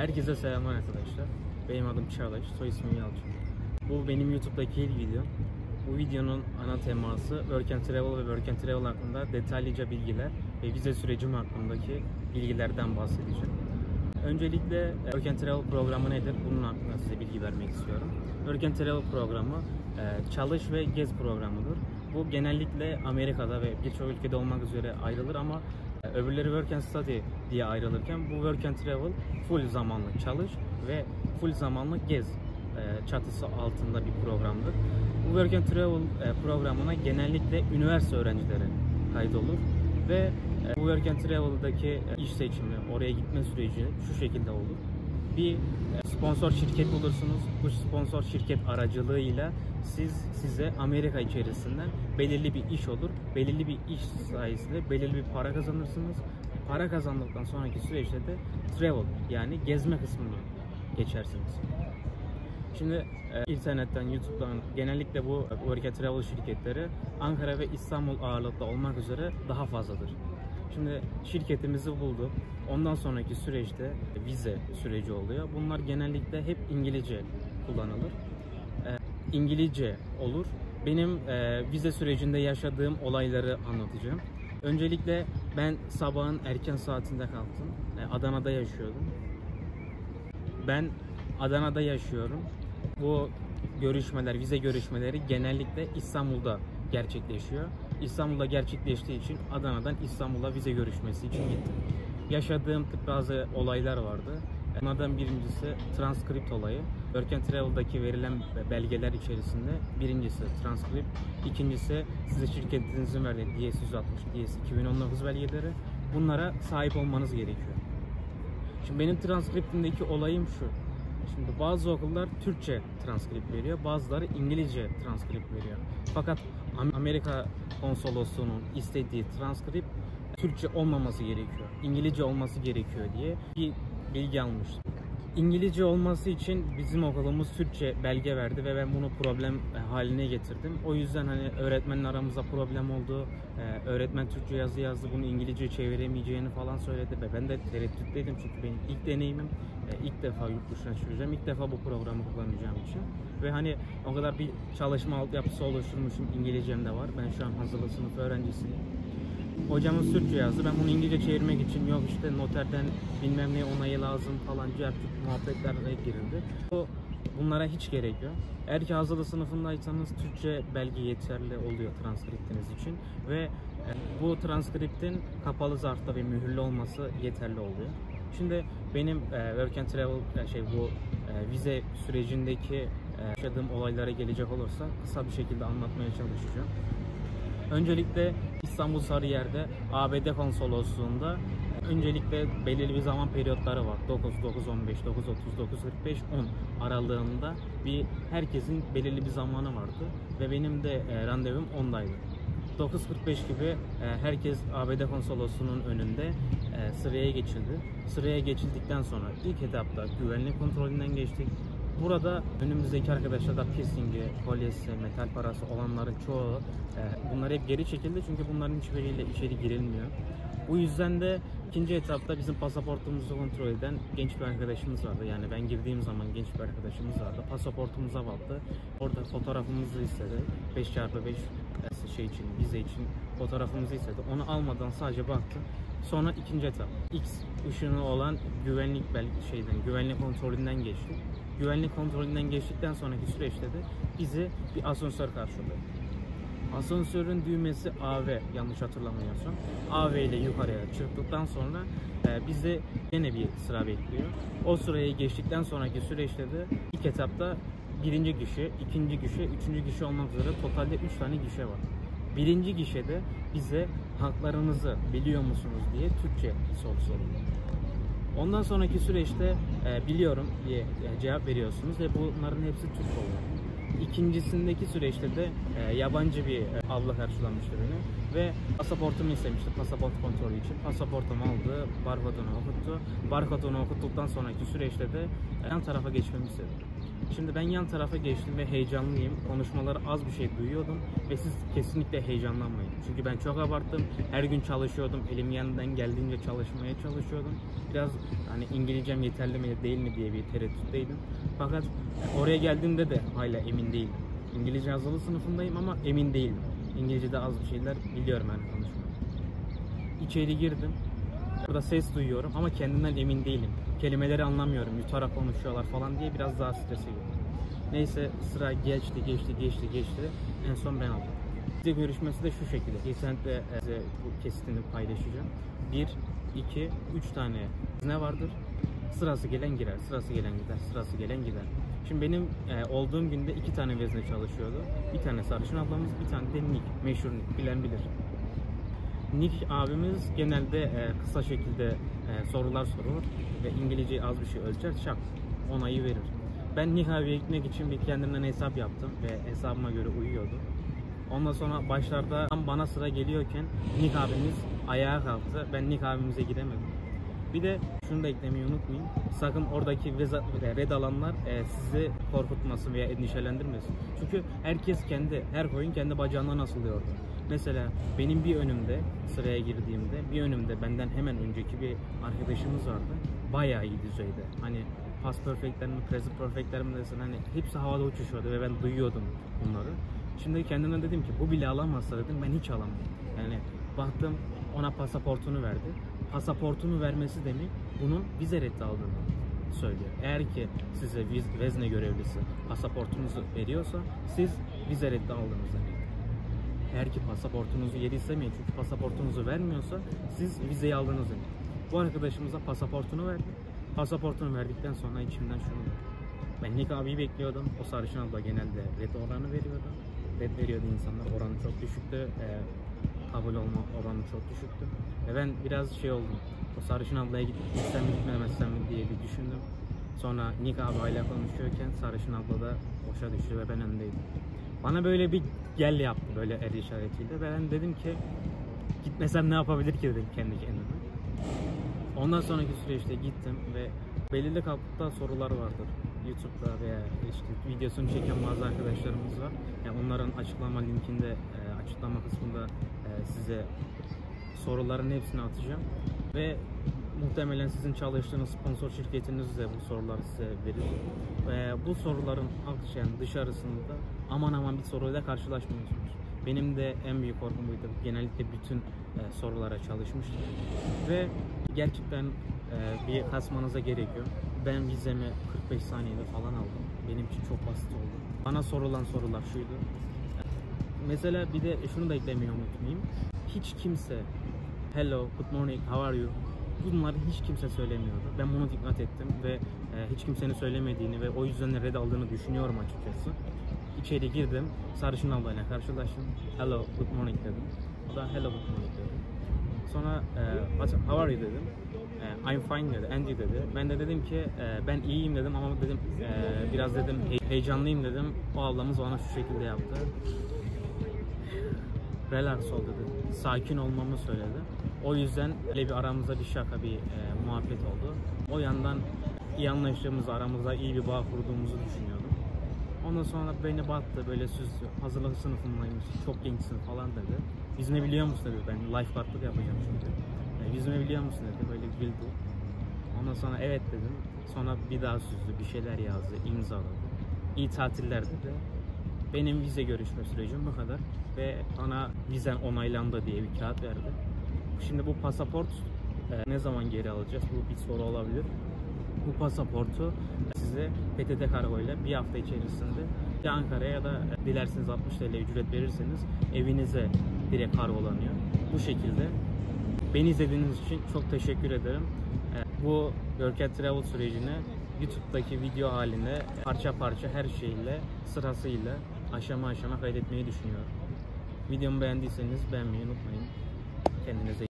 Herkese selamlar arkadaşlar. Benim adım Çağlaş, soy ismim Yalçın. Bu benim YouTube'daki ilk videom. Bu videonun ana teması Work and Travel ve Work and Travel hakkında detaylıca bilgiler ve vize sürecim hakkındaki bilgilerden bahsedeceğim. Öncelikle Work and Travel programı nedir? Bunun hakkında size bilgi vermek istiyorum. Work and Travel programı çalış ve gez programıdır. Bu genellikle Amerika'da ve birçok ülkede olmak üzere ayrılır ama öbürleri Work and Study diye ayrılırken bu Work and Travel full zamanlı çalış ve full zamanlı gez çatısı altında bir programdır. Bu Work and Travel programına genellikle üniversite öğrencileri kaydolur ve bu Work and Travel'daki iş seçimi, oraya gitme süreci şu şekilde olur. Bir sponsor şirket bulursunuz. Bu sponsor şirket aracılığıyla size Amerika içerisinden belirli bir iş olur. Belirli bir iş sayesinde belirli bir para kazanırsınız. Para kazandıktan sonraki süreçte de travel yani gezme kısmına geçersiniz. Şimdi internetten, YouTube'dan genellikle bu Work and Travel şirketleri Ankara ve İstanbul ağırlıklı olmak üzere daha fazladır. Şimdi şirketimizi bulduk. Ondan sonraki süreçte vize süreci oluyor. Bunlar genellikle hep İngilizce kullanılır. İngilizce olur. Benim vize sürecinde yaşadığım olayları anlatacağım. Öncelikle ben sabahın erken saatinde kalktım. Adana'da yaşıyordum. Ben Adana'da yaşıyorum. Bu görüşmeler, vize görüşmeleri genellikle İstanbul'da gerçekleşiyor. İstanbul'da gerçekleştiği için Adana'dan İstanbul'a vize görüşmesi için gittim. Yaşadığım bazı olaylar vardı. Bunlardan birincisi transkript olayı. Work and Travel'daki verilen belgeler içerisinde birincisi transkript, ikincisi size şirketinizin verdiği DS-160, DS-2019 belgeleri. Bunlara sahip olmanız gerekiyor. Şimdi benim transkriptimdeki olayım şu. Şimdi bazı okullar Türkçe transkript veriyor, bazıları İngilizce transkript veriyor. Fakat Amerika Konsolosluğu'nun istediği transkript Türkçe olmaması gerekiyor, İngilizce olması gerekiyor diye bir bilgi almıştım. İngilizce olması için bizim okulumuz Türkçe belge verdi ve ben bunu problem haline getirdim. O yüzden hani öğretmenle aramızda problem oldu. Öğretmen Türkçe yazı yazdı, bunu İngilizce çeviremeyeceğini falan söyledi ve ben de tereddütteydim çünkü benim ilk deneyimim. İlk defa yurt dışına çıkacağım, ilk defa bu programı kullanacağım için. Ve hani o kadar bir çalışma altyapısı oluşturmuşum, İngilizcem de var. Ben şu an hazırlık sınıfı öğrencisiyim. Hocamız Türkçe yazdı. Ben bunu İngilizce çevirmek için yok işte noterden bilmem ne onayı lazım falan artık muhabbetlerle girildi. Bunlara hiç gerek yok. Eğer ki hazırlık sınıfındaysanız Türkçe belge yeterli oluyor transkriptiniz için ve bu transkriptin kapalı zarfta ve mühürlü olması yeterli oluyor. Şimdi benim Work and Travel vize sürecindeki yaşadığım olaylara gelecek olursa kısa bir şekilde anlatmaya çalışacağım. Öncelikle İstanbul Sarıyer'de ABD Konsolosluğu'nda öncelikle belirli bir zaman periyotları var. 9, 9.15, 9.30, 9.45, 10 aralığında herkesin belirli bir zamanı vardı ve benim de randevum 10'daydı. 9.45 gibi herkes ABD Konsolosluğu'nun önünde sıraya geçildi. Sıraya geçildikten sonra ilk etapta güvenlik kontrolünden geçtik. Burada önümüzdeki arkadaşlar da piercingi, kolyesi, metal parası olanların çoğu bunlar hep geri çekildi çünkü bunların hiçbiriyle içeri girilmiyor. Bu yüzden de ikinci etapta bizim pasaportumuzu kontrol eden genç bir arkadaşımız vardı. Yani ben girdiğim zaman genç bir arkadaşımız vardı. Pasaportumuza baktı. Orada fotoğrafımızı istedi. 5x5 vize için fotoğrafımızı istedi. Onu almadan sadece baktı. Sonra ikinci etap X ışını olan güvenlik kontrolünden geçtik. Güvenlik kontrolünden geçtikten sonraki süreçte de bizi bir asansör karşıladı. Asansörün düğmesi AV yanlış hatırlamıyorsam. AV ile yukarıya çıktıktan sonra bizi yine bir sıra bekliyor. O sırayı geçtikten sonraki süreçte de ilk etapta birinci gişe, ikinci gişe, üçüncü gişe olmak üzere totalde 3 tane gişe var. Birinci gişede bize haklarınızı biliyor musunuz diye Türkçe soru soruluyor. Ondan sonraki süreçte biliyorum diye cevap veriyorsunuz ve bunların hepsi Türk oluyor. İkincisindeki süreçte de yabancı bir abla karşılamıştı beni ve pasaportumu istemişti pasaport kontrolü için. Pasaportumu aldı, barkodunu okuttu. Barkodunu okuttuktan sonraki süreçte de yan tarafa geçmemi istedi. Şimdi ben yan tarafa geçtim ve heyecanlıyım. Konuşmaları az bir şey duyuyordum ve siz kesinlikle heyecanlanmayın. Çünkü ben çok abarttım. Her gün çalışıyordum. Elim yanından geldiğince çalışmaya çalışıyordum. Biraz hani İngilizcem yeterli mi değil mi diye bir tereddütteydim. Fakat oraya geldiğimde de hala emin değildim. İngilizce yazılı sınıfındayım ama emin değildim. İngilizce'de az bir şeyler biliyorum yani konuşmayı. İçeri girdim. Burada ses duyuyorum ama kendimden emin değilim. Kelimeleri anlamıyorum, yutarak konuşuyorlar falan diye biraz daha strese girdim. Neyse sıra geçti. En son ben aldım. Vize görüşmesi de şu şekilde. İnternette size bu kesitini paylaşacağım. 1, 2, 3 tane ne vardır? Sırası gelen girer, sırası gelen gider, sırası gelen gider. Şimdi benim olduğum günde 2 tane vezne çalışıyordu. Bir tane sarışın ablamız, bir tane de Nick, meşhur Nick, bilen bilir. Nick abimiz genelde kısa şekilde sorular sorur ve İngilizceyi az bir şey ölçer, şak onayı verir. Ben Nick abiye gitmek için bir kendimden hesap yaptım ve hesabıma göre uyuyordu. Ondan sonra başlarda tam bana sıra geliyorken Nick abimiz ayağa kalktı. Ben Nick abimize gidemedim. Bir de şunu da eklemeyi unutmayın. Sakın oradaki red alanlar sizi korkutmasın veya endişelendirmesin. Çünkü herkes her koyun kendi bacağından asılıyordu. Mesela benim bir önümde sıraya girdiğimde bir önümde benden hemen önceki bir arkadaşımız vardı. Bayağı iyi düzeyde. Hani past perfect'ler mi, present perfect'ler mi desin, hani hepsi havada uçuşuyordu ve ben duyuyordum bunları. Şimdi kendime dedim ki bu bile alamazsa dedim ben hiç alamam. Yani baktım ona pasaportunu verdi. Pasaportunu vermesi demek bunun vize reddi aldığını söylüyor. Eğer ki size vezne görevlisi pasaportunuzu veriyorsa siz vize reddi aldığınızı demek. Eğer ki pasaportunuzu yeri istemeyin çünkü pasaportunuzu vermiyorsa siz vizeyi aldınız demek. Bu arkadaşımıza pasaportunu verdi. Pasaportunu verdikten sonra içimden şunu dedim. Ben Nick abiyi bekliyordum. O sarışın abla genelde red oranı veriyordu. Red veriyordu insanlar. Oranı çok düşüktü. Kabul olma oranı çok düşüktü. Ve ben biraz şey oldum. O sarışın ablaya gitsem mi gitmemezsem mi diye bir düşündüm. Sonra Nick abi ile konuşuyorken sarışın abla da boşa düştü ve ben öndeydim. Bana böyle bir gel yaptı böyle el işaretiyle. Ben dedim ki gitmesem ne yapabilir ki dedim kendi kendime. Ondan sonraki süreçte gittim ve belirli kapta sorular vardır. YouTube'da veya işte videosunu çeken bazı arkadaşlarımız var. Yani onların açıklama linkinde, açıklama kısmında size soruların hepsini atacağım. Ve muhtemelen sizin çalıştığınız sponsor şirketiniz de bu soruları size verir. Ve bu soruların dışarısında aman bir soruyla karşılaşmıyorsunuz. Benim de en büyük korkum buydu. Genellikle bütün sorulara çalışmıştım. Ve gerçekten bir kasmanıza gerekiyor. Ben vizemi 45 saniyede falan aldım. Benim için çok basit oldu. Bana sorulan sorular şuydu. Mesela bir de şunu da eklemeyi unutmayayım. Hiç kimse hello, good morning, how are you? Bunları hiç kimse söylemiyordu. Ben bunu dikkat ettim ve hiç kimsenin söylemediğini ve o yüzden red aldığını düşünüyorum açıkçası. İçeri girdim, sarışın ablayla karşılaştım. Hello, good morning dedim. O da hello, good morning dedi. Sonra how are you dedim. I'm fine dedi, and you dedi. Ben de dedim ki ben iyiyim dedim ama dedim biraz dedim heyecanlıyım dedim. O ablamız bana şu şekilde yaptı. Relax ol dedi. Sakin olmamı söyledi. O yüzden öyle bir aramızda bir şaka, bir muhabbet oldu. O yandan iyi anlaştığımızı, aramızda iyi bir bağ kurduğumuzu düşünüyordum. Ondan sonra beni baktı, böyle süzdü. Hazırlık sınıfındaymış, çok gençsin falan dedi. Yüzme biliyor musun dedi. Ben lifeguardlık yapacağım çünkü. Yüzme biliyor musun dedi. Böyle güldü. Ondan sonra evet dedim. Sonra bir daha süzdü, bir şeyler yazdı, imzaladı. İyi tatiller dedi. Benim vize görüşme sürecim bu kadar. Ve bana vizen onaylandı diye bir kağıt verdi. Şimdi bu pasaport ne zaman geri alacağız? Bu bir soru olabilir. Bu pasaportu size PTT Kargo ile bir hafta içerisinde ya Ankara'ya ya da dilerseniz 60 TL ücret verirseniz evinize direkt kargolanıyor. Bu şekilde. Beni izlediğiniz için çok teşekkür ederim. Bu Work and Travel sürecini YouTube'daki video halinde parça parça her şeyle, sırasıyla aşama aşama kaydetmeyi düşünüyorum. Videomu beğendiyseniz beğenmeyi unutmayın. Kendinize